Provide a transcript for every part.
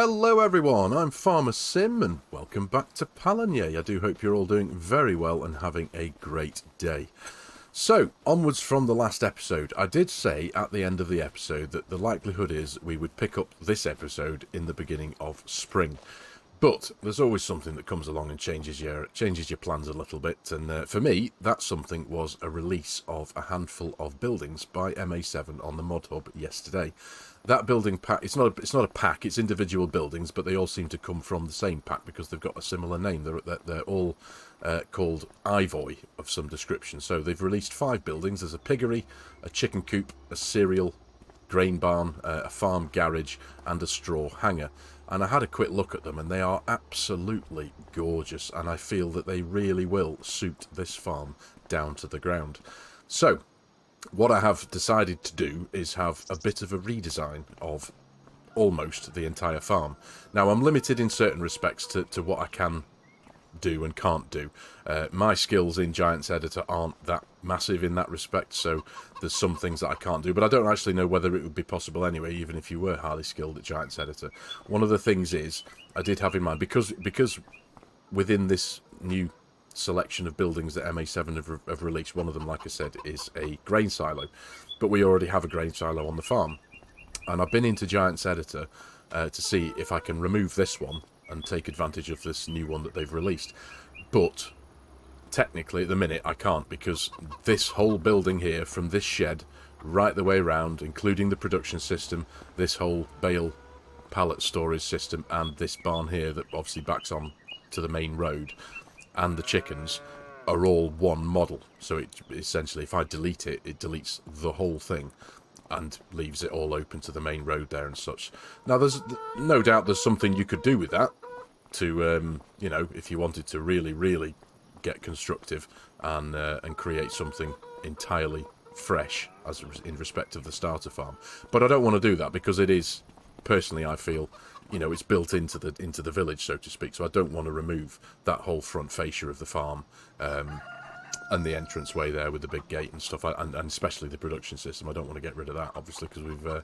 Hello everyone, I'm Farmer Sim and welcome back to Pallegney. I do hope you're all doing very well and having a great day. So, onwards from the last episode, I did say at the end of the episode that the likelihood is we would pick up this episode in the beginning of spring. But there's always something that comes along and changes your plans a little bit, and for me, that something was a release of a handful of buildings by MA7 on the Mod Hub yesterday. That building pack, it's not a pack, it's individual buildings, but they all seem to come from the same pack because they've got a similar name. They're all called Ivoy of some description. So they've released 5 buildings. There's a piggery, a chicken coop, a cereal grain barn, a farm garage, and a straw hangar. And I had a quick look at them, and they are absolutely gorgeous, and I feel that they really will suit this farm down to the ground. So, what I have decided to do is have a bit of a redesign of almost the entire farm. Now, I'm limited in certain respects to what I can do and can't do. My skills in Giants Editor aren't that massive in that respect, so there's some things that I can't do, but I don't actually know whether it would be possible anyway, even if you were highly skilled at Giants Editor. One of the things is, I did have in mind, because within this new selection of buildings that MA7 have released, one of them, like I said, is a grain silo, but we already have a grain silo on the farm, and I've been into Giants Editor to see if I can remove this one and take advantage of this new one that they've released. But technically at the minute I can't, because this whole building here, from this shed right the way around, including the production system, this whole bale pallet storage system, and this barn here that obviously backs on to the main road, and the chickens, are all one model. So it essentially, if I delete it, it deletes the whole thing and leaves it all open to the main road there and such. Now, there's no doubt there's something you could do with that to, you know, if you wanted to really get constructive and create something entirely fresh as in respect of the starter farm. But I don't want to do that because it is, personally, I feel, you know, it's built into the village, so to speak. So I don't want to remove that whole front fascia of the farm. And the entranceway there with the big gate and stuff, and especially the production system. I don't want to get rid of that, obviously, because we've,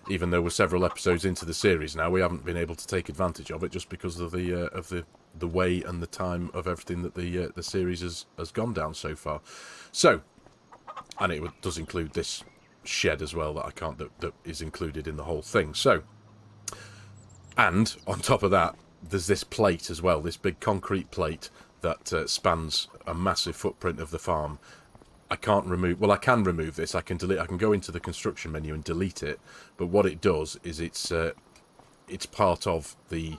even though we're several episodes into the series now, we haven't been able to take advantage of it just because of the way and the time of everything that the series has gone down so far. So, and it does include this shed as well that is included in the whole thing. So, and on top of that, there's this plate as well, this big concrete plate that spans a massive footprint of the farm. I can't remove, well, I can remove this. I can delete. I can go into the construction menu and delete it. But what it does is it's part of the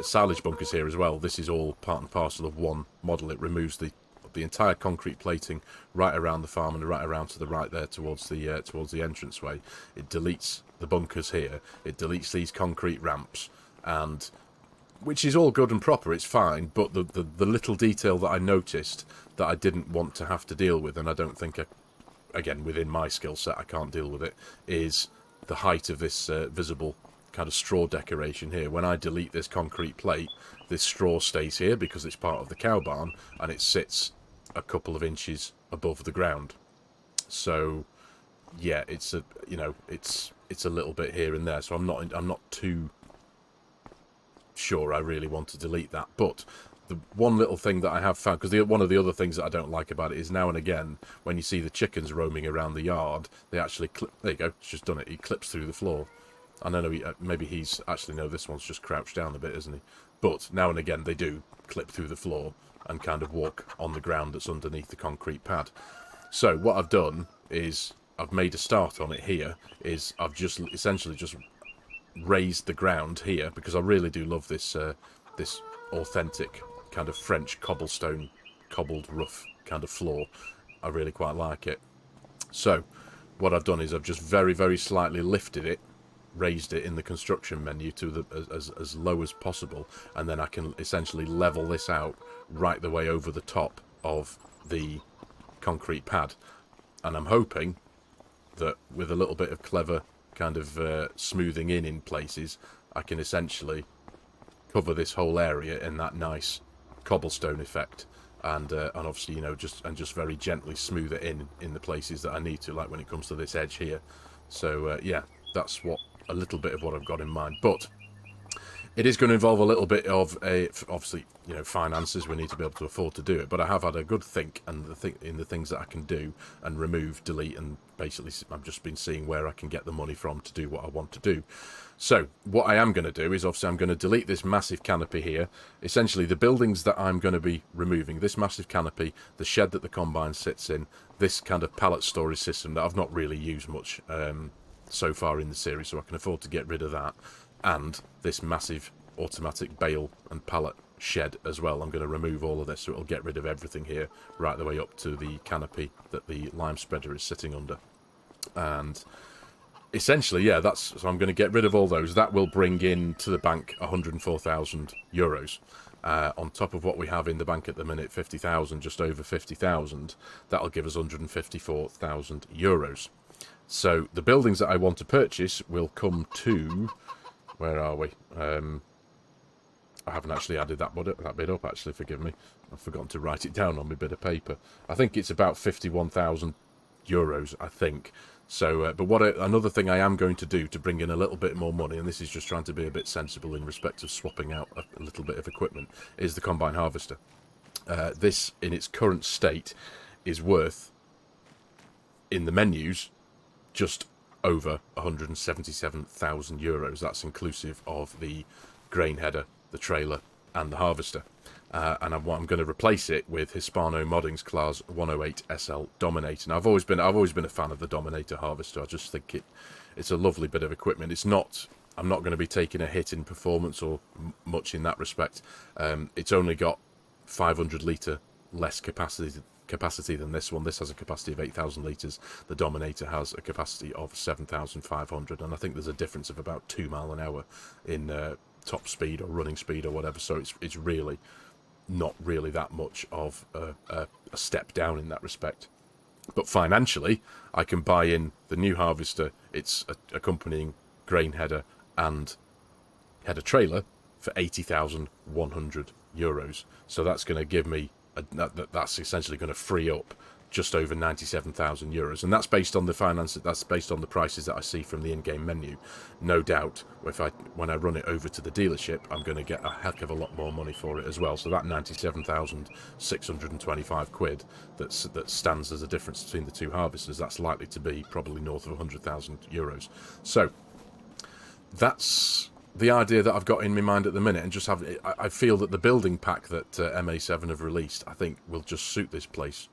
silage bunkers here as well. This is all part and parcel of one model. It removes the entire concrete plating right around the farm and right around to the right there towards the entranceway. It deletes the bunkers here. It deletes these concrete ramps, and which is all good and proper, it's fine, but the little detail that I noticed that I didn't want to have to deal with, and I don't think, again, within my skill set, I can't deal with it, is the height of this visible kind of straw decoration here. When I delete this concrete plate, this straw stays here because it's part of the cow barn, and it sits a couple of inches above the ground. So, yeah, it's a, you know, it's a little bit here and there, so I'm not too sure I really want to delete that. But the one little thing that I have found, because one of the other things that I don't like about it is now and again when you see the chickens roaming around the yard, they actually clip. There you go, it's just done it. He clips through the floor. I don't know, maybe he's actually, no, this one's just crouched down a bit, isn't he? But now and again they do clip through the floor and kind of walk on the ground that's underneath the concrete pad. So what I've done is I've made a start on it here. Is I've just essentially just raised the ground here, because I really do love this this authentic kind of French cobblestone, cobbled rough kind of floor. I really quite like it. So what I've done is I've just very slightly lifted it, raised it in the construction menu to as low as possible, and then I can essentially level this out right the way over the top of the concrete pad. And I'm hoping that with a little bit of clever kind of smoothing in places, I can essentially cover this whole area in that nice cobblestone effect, and obviously, you know, just very gently smooth it in the places that I need to, like when it comes to this edge here. So yeah, that's a little bit of what I've got in mind. But It is going to involve a little bit of obviously, finances. We need to be able to afford to do it. But I have had a good think and in the things that I can do and remove, delete, and basically I've just been seeing where I can get the money from to do what I want to do. So what I am going to do is obviously I'm going to delete this massive canopy here. Essentially the buildings that I'm going to be removing, this massive canopy, the shed that the combine sits in, this kind of pallet storage system that I've not really used much so far in the series, so I can afford to get rid of that. And this massive automatic bale and pallet shed as well. I'm going to remove all of this, so it'll get rid of everything here, right the way up to the canopy that the lime spreader is sitting under. And essentially, yeah, so I'm going to get rid of all those. That will bring in to the bank 104,000 euros. On top of what we have in the bank at the minute, 50,000, just over 50,000. That'll give us 154,000 euros. So the buildings that I want to purchase will come to... Where are we? I haven't actually added that bit up, actually, forgive me. I've forgotten to write it down on my bit of paper. I think it's about 51,000 euros, I think. So, but another thing I am going to do to bring in a little bit more money, and this is just trying to be a bit sensible in respect of swapping out a little bit of equipment, is the combine harvester. This, in its current state, is worth, in the menus, just over 177,000 euros. That's inclusive of the grain header, the trailer, and the harvester. And I'm going to replace it with Hispano Modding's Class 108 SL Dominator. And I've always been a fan of the Dominator harvester. I just think it's a lovely bit of equipment. I'm not going to be taking a hit in performance or much in that respect. It's only got 500 litre less capacity than this one. This has a capacity of 8,000 litres. The Dominator has a capacity of 7,500, and I think there's a difference of about 2 miles an hour in top speed or running speed or whatever. So it's really not really that much of a step down in that respect. But financially, I can buy in the new harvester, its accompanying grain header and header trailer for 80,100 euros. So that's going to give me that's essentially going to free up just over 97,000 euros, and that's based on the finances. That's based on the prices that I see from the in-game menu. No doubt, when I run it over to the dealership, I'm going to get a heck of a lot more money for it as well. So that 97,625 quid that stands as a difference between the two harvesters, that's likely to be probably north of 100,000 euros. So that's the idea that I've got in my mind at the minute, and just I feel that the building pack that MA7 have released, I think, will just suit this place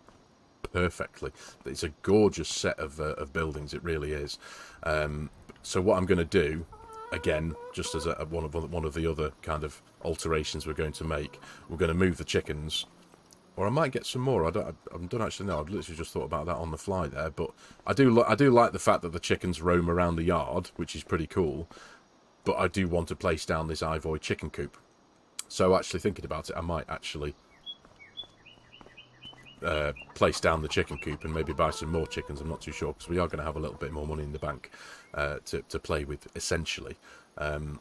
perfectly. It's a gorgeous set of buildings, it really is. So what I'm going to do, again, just as one of the other kind of alterations we're going to make, we're going to move the chickens, or I might get some more. I don't actually know. I've literally just thought about that on the fly there, but I do like the fact that the chickens roam around the yard, which is pretty cool. But I do want to place down this Ivory chicken coop. So actually thinking about it, I might actually place down the chicken coop and maybe buy some more chickens. I'm not too sure, because we are going to have a little bit more money in the bank to play with, essentially, and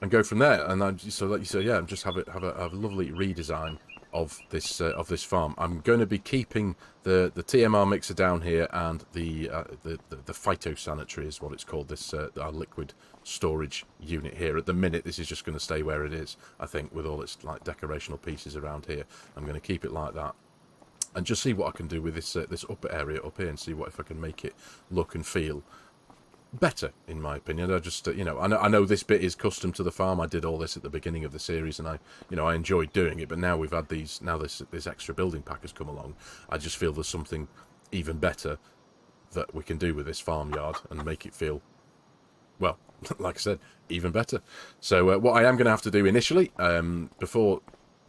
go from there. And so like you said, yeah, just have a lovely redesign of this farm. I'm going to be keeping the TMR mixer down here, and the phytosanitary is what it's called. This our liquid storage unit here. At the minute, this is just going to stay where it is, I think, with all its like decorational pieces around here. I'm going to keep it like that, and just see what I can do with this upper area up here, and see if I can make it look and feel better, in my opinion. I just I know this bit is custom to the farm. I did all this at the beginning of the series, and I enjoyed doing it. But now we've had this extra building pack has come along, I just feel there's something even better that we can do with this farmyard and make it feel, well, like I said, even better. So what I am going to have to do initially, before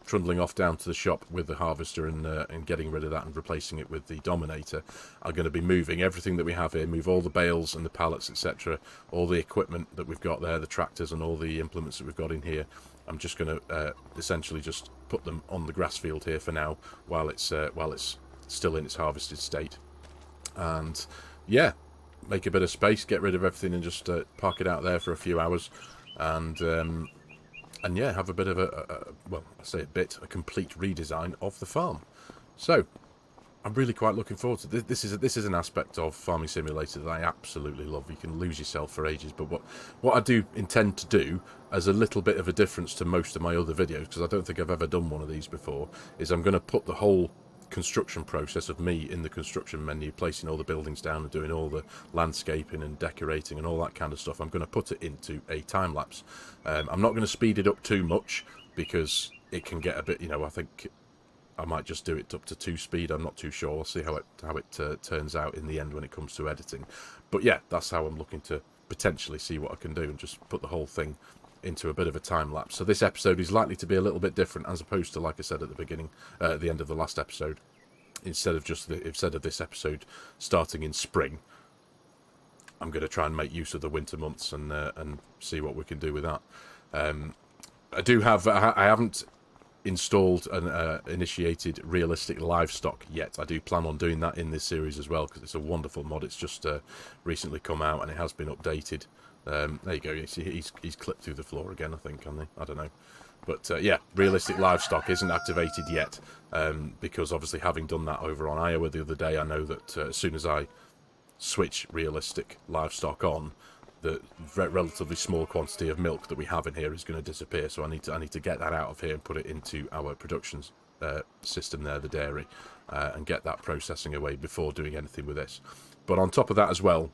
trundling off down to the shop with the harvester and getting rid of that and replacing it with the Dominator, I'm going to be moving everything that we have here, move all the bales and the pallets, etc., all the equipment that we've got there, the tractors and all the implements that we've got in here. I'm just going to essentially just put them on the grass field here for now, while it's still in its harvested state, and yeah, make a bit of space, get rid of everything, and just park it out there for a few hours, and yeah, have a bit of a complete redesign of the farm. So I'm really quite looking forward to this. This is an aspect of Farming Simulator that I absolutely love. You can lose yourself for ages, but what I do intend to do, as a little bit of a difference to most of my other videos, because I don't think I've ever done one of these before, is I'm going to put the whole construction process of me in the construction menu, placing all the buildings down and doing all the landscaping and decorating and all that kind of stuff. I'm going to put it into a time lapse. I'm not going to speed it up too much because it can get a bit, I think I might just do it up to 2 speed. I'm not too sure. We'll see how it turns out in the end when it comes to editing. But yeah, that's how I'm looking to potentially see what I can do and just put the whole thing into a bit of a time lapse. So this episode is likely to be a little bit different, as opposed to, like I said at the beginning, at the end of the last episode. Instead of this episode starting in spring, I'm going to try and make use of the winter months and see what we can do with that. I haven't installed and initiated realistic livestock yet. I do plan on doing that in this series as well, because it's a wonderful mod. It's just recently come out and it has been updated. There you go. He's clipped through the floor again, I think, hasn't he? I don't know. But yeah, realistic livestock isn't activated yet, because obviously having done that over on Iowa the other day, I know that as soon as I switch realistic livestock on, the relatively small quantity of milk that we have in here is going to disappear. So I need to get that out of here and put it into our production system there, the dairy, and get that processing away before doing anything with this. But on top of that as well,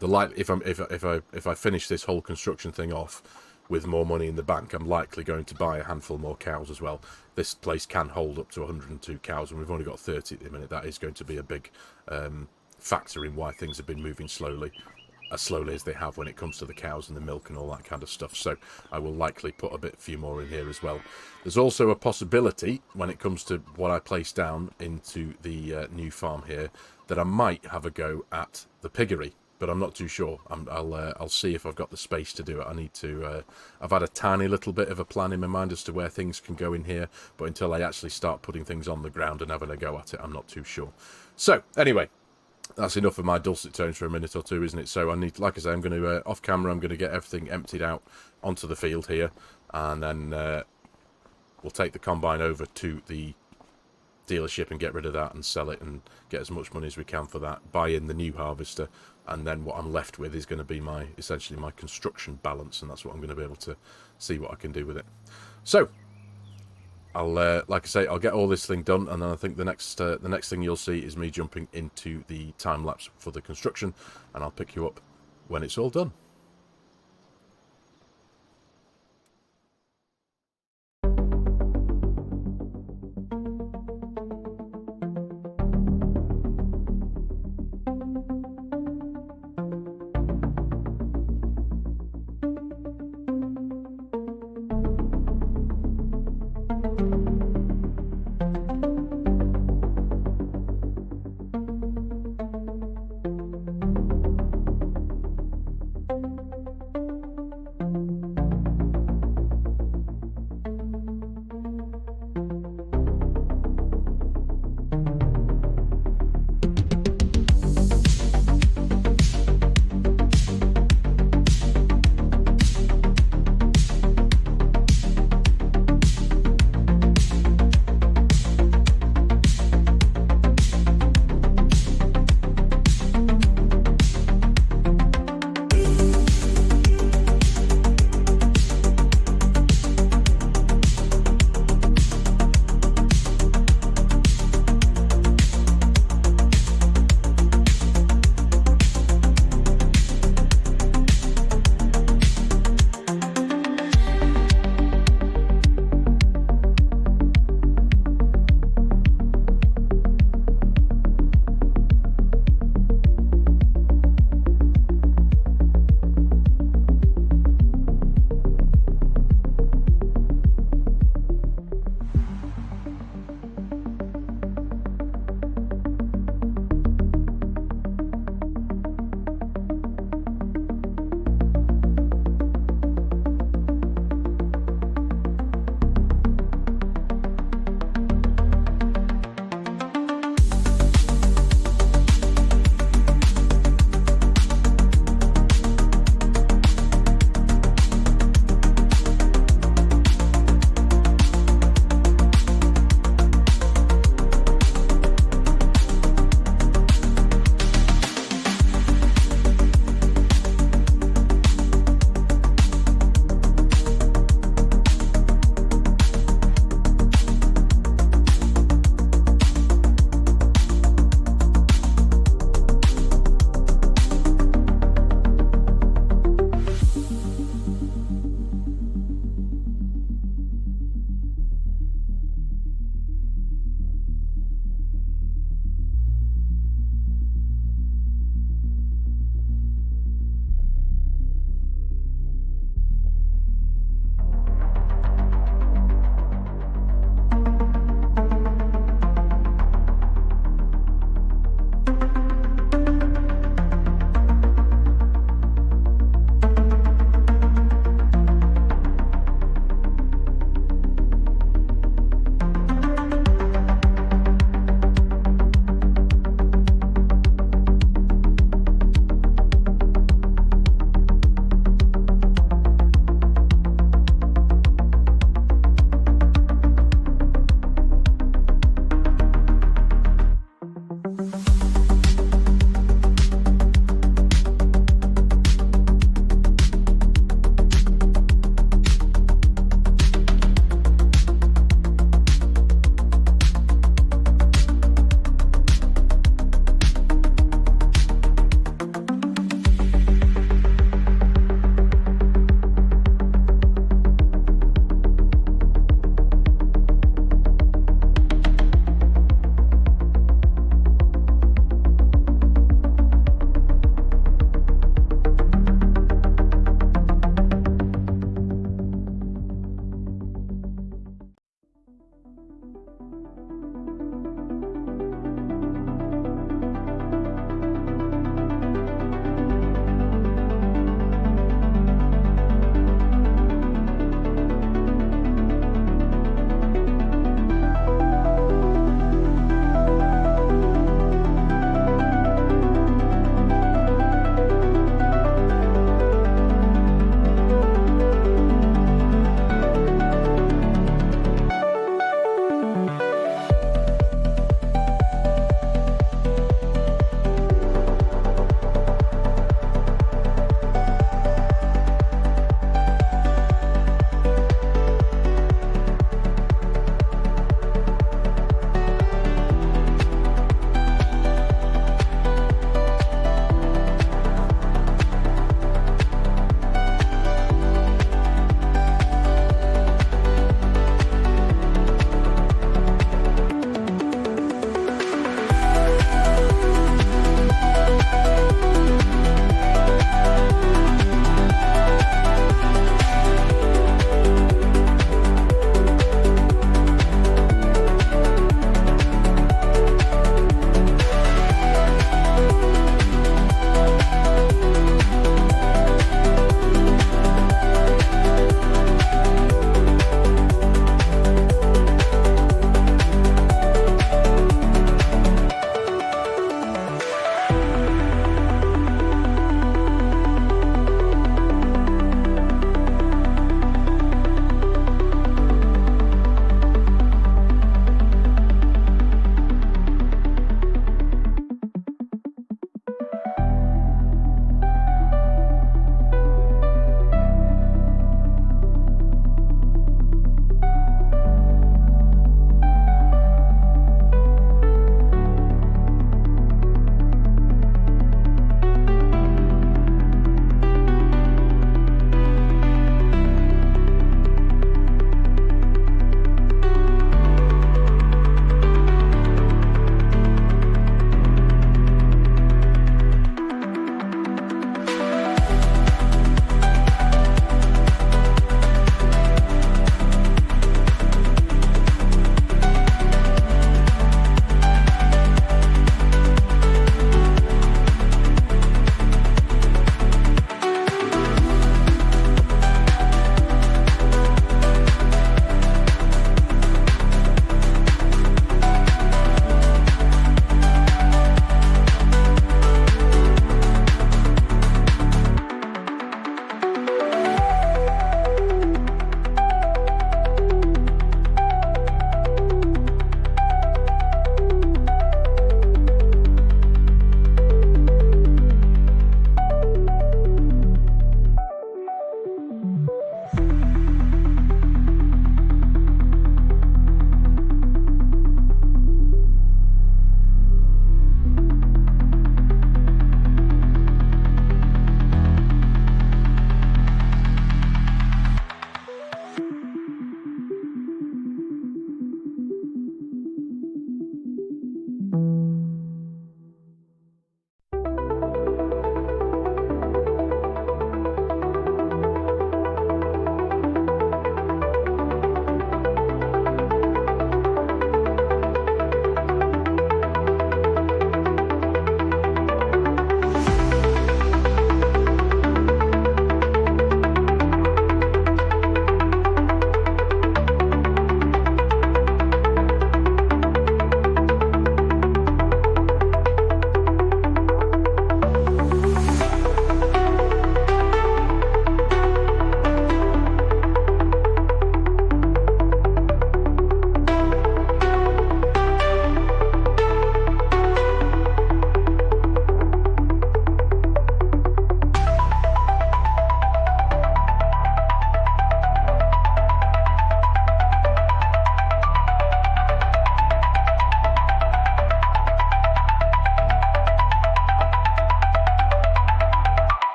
if I finish this whole construction thing off with more money in the bank, I'm likely going to buy a handful more cows as well. This place can hold up to 102 cows, and we've only got 30 at the minute. That is going to be a big factor in why things have been moving as slowly as they have when it comes to the cows and the milk and all that kind of stuff. So I will likely put a few more in here as well. There's also a possibility when it comes to what I place down into the new farm here that I might have a go at the piggery, but I'm not too sure. I'll see if I've got the space to do it. I need to. I've had a tiny little bit of a plan in my mind as to where things can go in here, but until I actually start putting things on the ground and having a go at it, I'm not too sure. So anyway, that's enough of my dulcet tones for a minute or two, isn't it? So I need, like I say, I'm going to off camera. I'm going to get everything emptied out onto the field here, and then we'll take the combine over to the dealership and get rid of that and sell it and get as much money as we can for that. Buy in the new harvester, and then what I'm left with is going to be essentially my construction balance, and that's what I'm going to be able to see what I can do with it. So I'll like I say, I'll get all this thing done, and then I think the next thing you'll see is me jumping into the time lapse for the construction, and I'll pick you up when it's all done.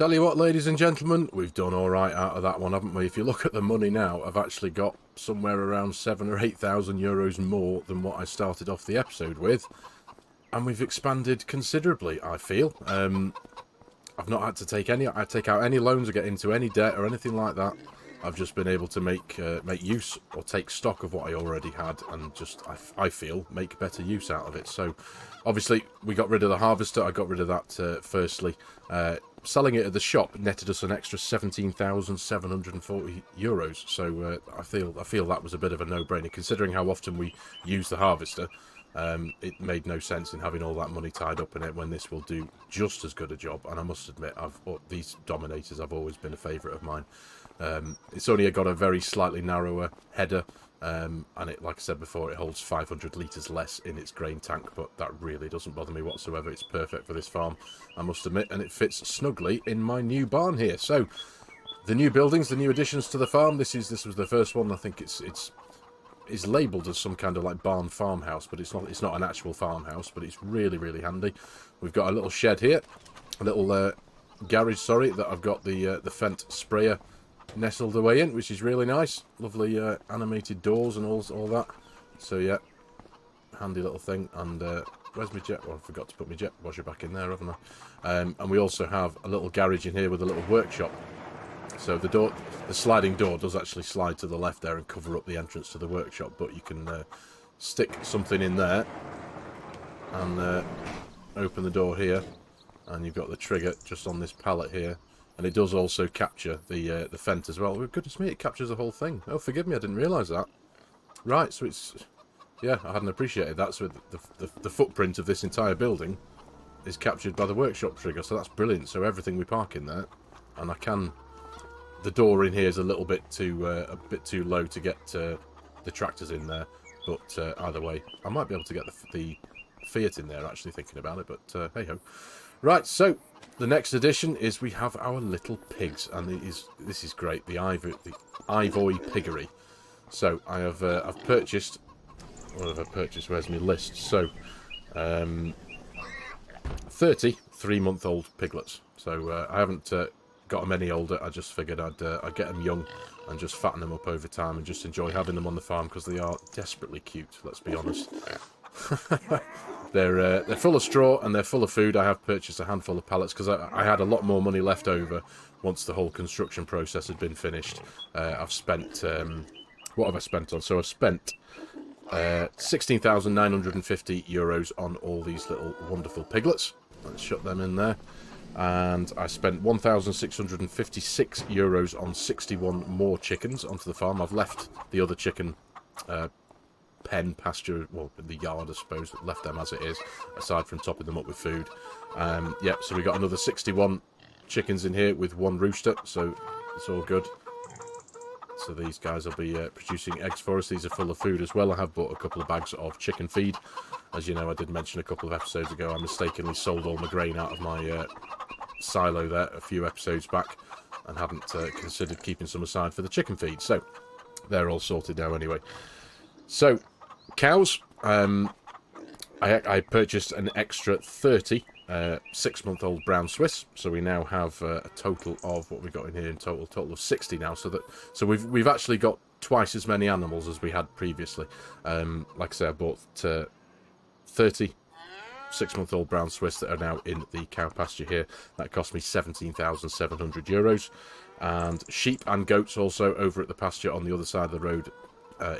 Tell you what, ladies and gentlemen, we've done all right out of that one, haven't we? If you look at the money now, I've actually got somewhere around 7,000 or 8,000 euros more than what I started off the episode with, and we've expanded considerably, I feel. I've not had to take out any loans or get into any debt or anything like that. I've just been able to make use or take stock of what I already had, and just I feel make better use out of it. So obviously we got rid of the harvester. I got rid of that firstly. Selling it at the shop netted us an extra 17,740 euros. So I feel that was a bit of a no-brainer, considering how often we use the harvester. It made no sense in having all that money tied up in it when this will do just as good a job. And I must admit, these Dominators have always been a favourite of mine. It's only got a very slightly narrower header, and it, like I said before, it holds 500 litres less in its grain tank, but that really doesn't bother me whatsoever. It's perfect for this farm, I must admit, and it fits snugly in my new barn here. So the new buildings, the new additions to the farm. This was the first one. I think it's labelled as some kind of like barn farmhouse, but it's not an actual farmhouse, but it's really, really handy. We've got a little shed here, a little garage, sorry, that I've got the Fendt sprayer nestled away in, which is really nice. Lovely animated doors and all that. So yeah, handy little thing. And where's my jet? Well, I forgot to put my jet washer back in there, haven't I? And we also have a little garage in here with a little workshop. So the sliding door does actually slide to the left there and cover up the entrance to the workshop, but you can stick something in there and open the door here, and you've got the trigger just on this pallet here, and it does also capture the Fendt as well. Oh, goodness me, it captures the whole thing. Oh, forgive me, I didn't realise that. Right, so it's... yeah, I hadn't appreciated that. So the footprint of this entire building is captured by the workshop trigger, so that's brilliant. So everything we park in there, and I can... the door in here is a bit too low to get the tractors in there, but either way, I might be able to get the Fiat in there, actually, thinking about it, but hey-ho. Right, so the next addition is we have our little pigs, and this is great, the Ivory Piggery. So I have I've purchased... what have I purchased? Where's my list? So 30 3-month-old piglets. So I haven't got them any older. I just figured I'd get them young and just fatten them up over time and just enjoy having them on the farm, because they are desperately cute, let's be honest. They're full of straw and they're full of food. I have purchased a handful of pallets because I had a lot more money left over once the whole construction process had been finished. I've spent what have I spent on? So I've spent 16,950 euros on all these little wonderful piglets. Let's shut them in there. And I spent 1,656 euros on 61 more chickens onto the farm. I've left the other chicken pen, pasture, well, the yard, I suppose, left them as it is, aside from topping them up with food. Yeah, so we got another 61 chickens in here with one rooster, so it's all good. So these guys will be producing eggs for us. These are full of food as well. I have bought a couple of bags of chicken feed. As you know, I did mention a couple of episodes ago, I mistakenly sold all my grain out of my silo there a few episodes back, and hadn't considered keeping some aside for the chicken feed. So they're all sorted now anyway. So cows, I purchased an extra 30 6-month-old brown Swiss, so we now have a total of, what we got in here in total of 60 now. So we've actually got twice as many animals as we had previously. Like I say, I bought 30 6-month-old brown Swiss that are now in the cow pasture here. That cost me 17,700 euros. And sheep and goats also over at the pasture on the other side of the road.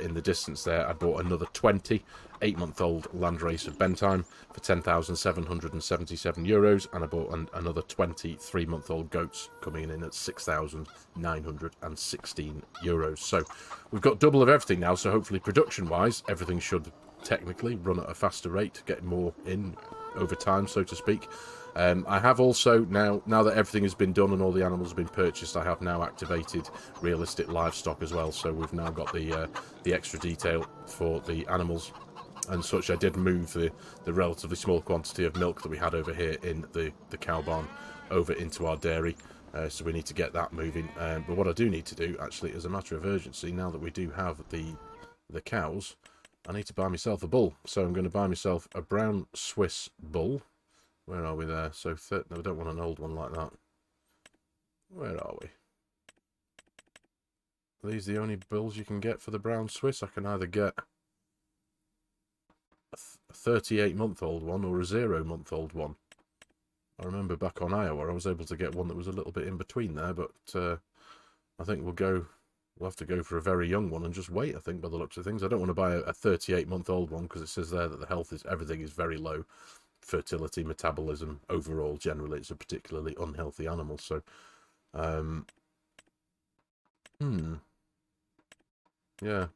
In the distance there, I bought another 20 8-month-old landrace of Bentheim for 10,777 euros, and I bought another 20 3-month-old goats coming in at 6,916 euros. So we've got double of everything now, so hopefully production-wise, everything should technically run at a faster rate, get more in over time, so to speak. I have also, now that everything has been done and all the animals have been purchased, I have now activated realistic livestock as well. So we've now got the extra detail for the animals and such. I did move the relatively small quantity of milk that we had over here in the cow barn over into our dairy. So we need to get that moving. But what I do need to do, actually, as a matter of urgency, now that we do have the cows, I need to buy myself a bull. So I'm going to buy myself a brown Swiss bull. Where are we there? So no, we don't want an old one like that. Where are we? Are these the only bulls you can get for the brown Swiss? I can either get a 38-month-old one or a 0-month-old one. I remember back on Iowa, I was able to get one that was a little bit in between there, but I think we'll have to go for a very young one and just wait, I think, by the looks of things. I don't want to buy a 38-month-old one because it says there that the health is, everything is very low. Fertility, metabolism, overall, generally, it's a particularly unhealthy animal. So, yeah.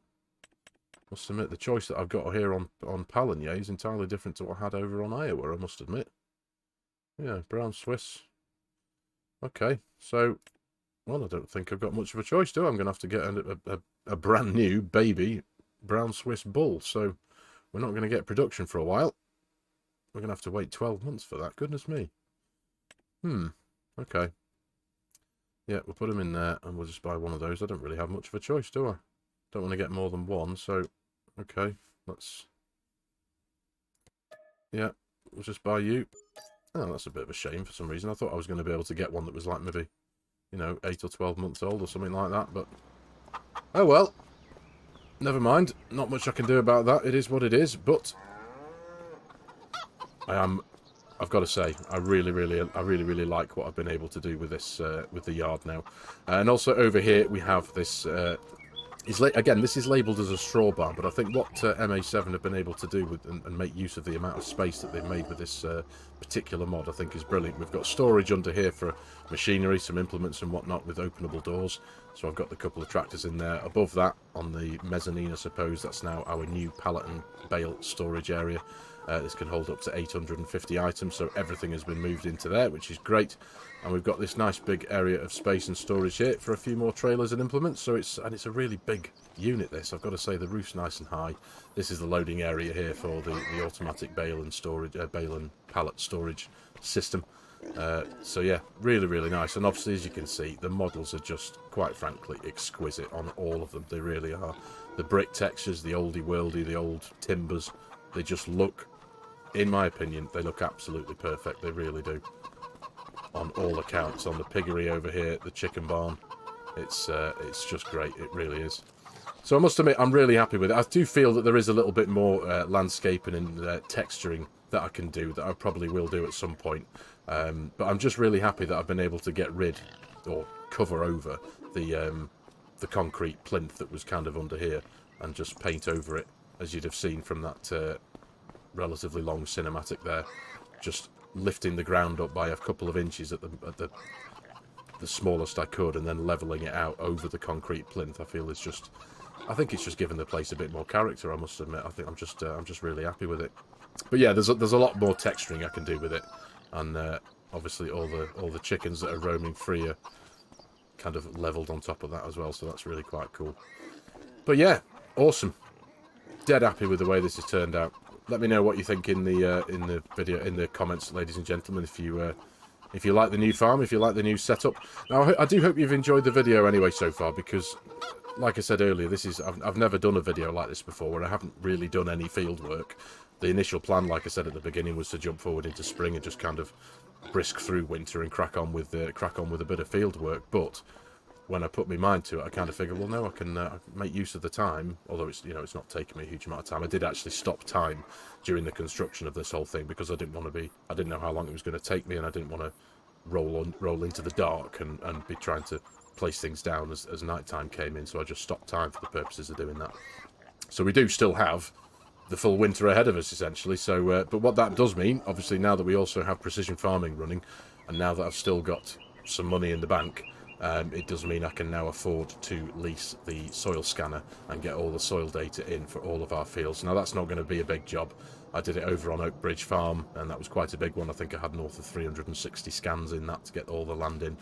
Must admit, the choice that I've got here on Pallegney is entirely different to what I had over on Iowa, I must admit. Yeah, brown Swiss. Okay, so, well, I don't think I've got much of a choice, do I? I'm going to have to get a brand new baby brown Swiss bull, so we're not going to get production for a while. We're going to have to wait 12 months for that, goodness me. Okay. Yeah, we'll put him in there, and we'll just buy one of those. I don't really have much of a choice, do I? Don't want to get more than one, so, okay, let's... Yeah, we'll just buy you. Oh, that's a bit of a shame for some reason. I thought I was going to be able to get one that was like maybe, you know, 8 or 12 months old or something like that, but... Oh well. Never mind. Not much I can do about that. It is what it is, but... I've got to say, I really like what I've been able to do with this, with the yard now. And also over here we have this, again, this is labelled as a straw barn, but I think what MA7 have been able to do with and make use of the amount of space that they've made with this particular mod, I think is brilliant. We've got storage under here for machinery, some implements and whatnot with openable doors. So I've got the couple of tractors in there. Above that, on the mezzanine, I suppose, that's now our new pallet and bale storage area. This can hold up to 850 items, so everything has been moved into there, which is great. And we've got this nice big area of space and storage here for a few more trailers and implements. So it's a really big unit, this. I've got to say, the roof's nice and high. This is the loading area here for the automatic bale and storage, bale and pallet storage system. So yeah, really nice. And obviously, as you can see, the models are just, quite frankly, exquisite on all of them. They really are. The brick textures, the oldie worldy, the old timbers, they just look, in my opinion, they look absolutely perfect. They really do. On all accounts. On the piggery over here, the chicken barn, it's just great. It really is. So I must admit, I'm really happy with it. I do feel that there is a little bit more landscaping and texturing that I can do, that I probably will do at some point. But I'm just really happy that I've been able to get rid, or cover over, the concrete plinth that was kind of under here, and just paint over it, as you'd have seen from that relatively long cinematic there. Just lifting the ground up by a couple of inches at the smallest I could, and then leveling it out over the concrete plinth. I feel it's just, I think it's just given the place a bit more character, I must admit. I think I'm just really happy with it. But yeah, there's a lot more texturing I can do with it, and obviously all the chickens that are roaming free are kind of leveled on top of that as well, so that's really quite cool. But yeah, awesome. Dead happy with the way this has turned out. Let me know what you think in the video, in the comments, ladies and gentlemen, if you like the new farm, if you like the new setup. Now, I do hope you've enjoyed the video anyway so far, because, like I said earlier, I've never done a video like this before, where I haven't really done any field work. The initial plan, like I said at the beginning, was to jump forward into spring and just kind of brisk through winter and crack on with a bit of field work. But when I put my mind to it, I kind of figured, well, no, I can make use of the time, although it's, you know, it's not taking me a huge amount of time. I did actually stop time during the construction of this whole thing, because I didn't know how long it was going to take me, and I didn't want to roll into the dark and be trying to place things down as night time came in. So I just stopped time for the purposes of doing that. So we do still have the full winter ahead of us, essentially. So, but what that does mean, obviously, now that we also have precision farming running, and now that I've still got some money in the bank, it does mean I can now afford to lease the soil scanner and get all the soil data in for all of our fields. Now, that's not going to be a big job. I did it over on Oak Bridge Farm, and that was quite a big one. I think I had north of 360 scans in that to get all the land in.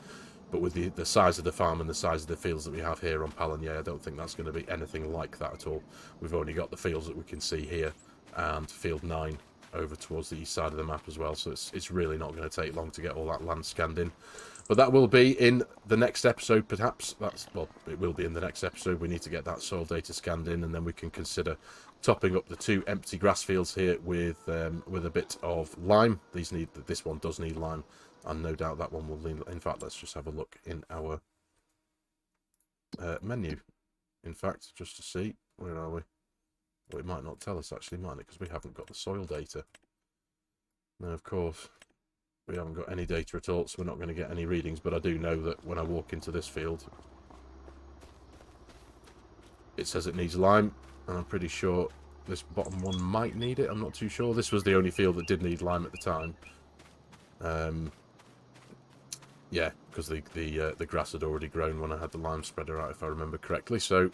But with the size of the farm and the size of the fields that we have here on Pallegney, I don't think that's going to be anything like that at all. We've only got the fields that we can see here, and field 9 over towards the east side of the map as well. So it's really not going to take long to get all that land scanned in. But that will be in the next episode, perhaps. Well, it will be in the next episode. We need to get that soil data scanned in, and then we can consider topping up the 2 empty grass fields here with a bit of lime. This one does need lime And no doubt that one will lean. In fact, let's just have a look in our menu. In fact, just to see, where are we? Well, it might not tell us actually, might it? Because we haven't got the soil data. No, of course. We haven't got any data at all, so we're not going to get any readings. But I do know that when I walk into this field, it says it needs lime. And I'm pretty sure this bottom one might need it. I'm not too sure. This was the only field that did need lime at the time. Yeah, because the grass had already grown when I had the lime spreader out, if I remember correctly. So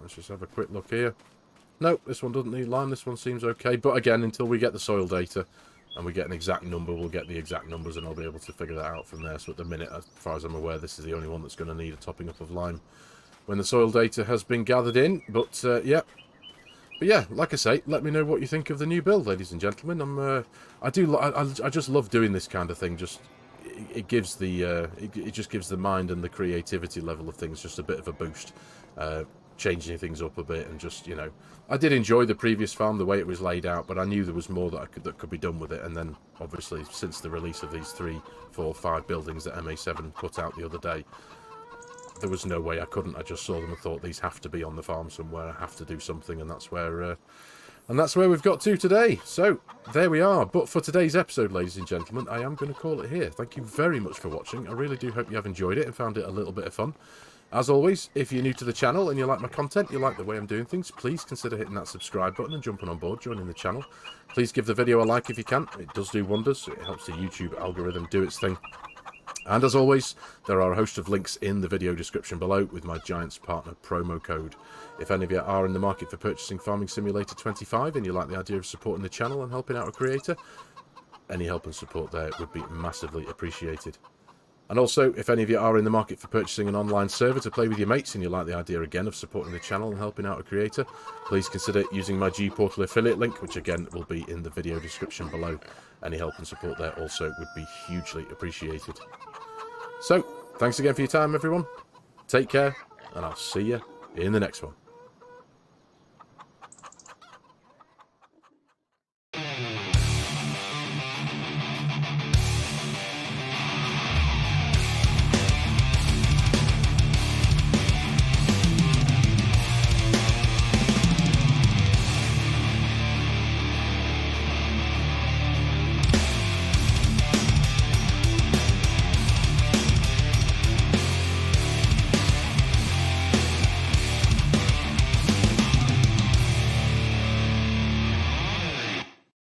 let's just have a quick look here. No, this one doesn't need lime. This one seems okay. But again, until we get the soil data and we get an exact number, we'll get the exact numbers and I'll be able to figure that out from there. So at the minute, as far as I'm aware, this is the only one that's going to need a topping up of lime when the soil data has been gathered in. But yeah. But yeah, like I say, let me know what you think of the new build, ladies and gentlemen. I just love doing this kind of thing. Just it gives the it just gives the mind and the creativity level of things just a bit of a boost, changing things up a bit, and just, you know, I did enjoy the previous farm the way it was laid out, but I knew there was more that could be done with it. And then obviously since the release of these 3, 4, 5 buildings that MA7 put out the other day, there was no way I couldn't. I just saw them and thought, these have to be on the farm somewhere. I have to do something, and that's where we've got to today. So there we are. But for today's episode, ladies and gentlemen, I am going to call it here. Thank you very much for watching. I really do hope you have enjoyed it and found it a little bit of fun. As always, if you're new to the channel and you like my content, you like the way I'm doing things, please consider hitting that subscribe button and jumping on board, joining the channel. Please give the video a like if you can. It does do wonders. It helps the YouTube algorithm do its thing. And as always, there are a host of links in the video description below with my Giants Partner promo code. If any of you are in the market for purchasing Farming Simulator 25 and you like the idea of supporting the channel and helping out a creator, any help and support there would be massively appreciated. And also, if any of you are in the market for purchasing an online server to play with your mates and you like the idea again of supporting the channel and helping out a creator, please consider using my G-Portal affiliate link, which again will be in the video description below. Any help and support there also would be hugely appreciated. So, thanks again for your time, everyone. Take care, and I'll see you in the next one.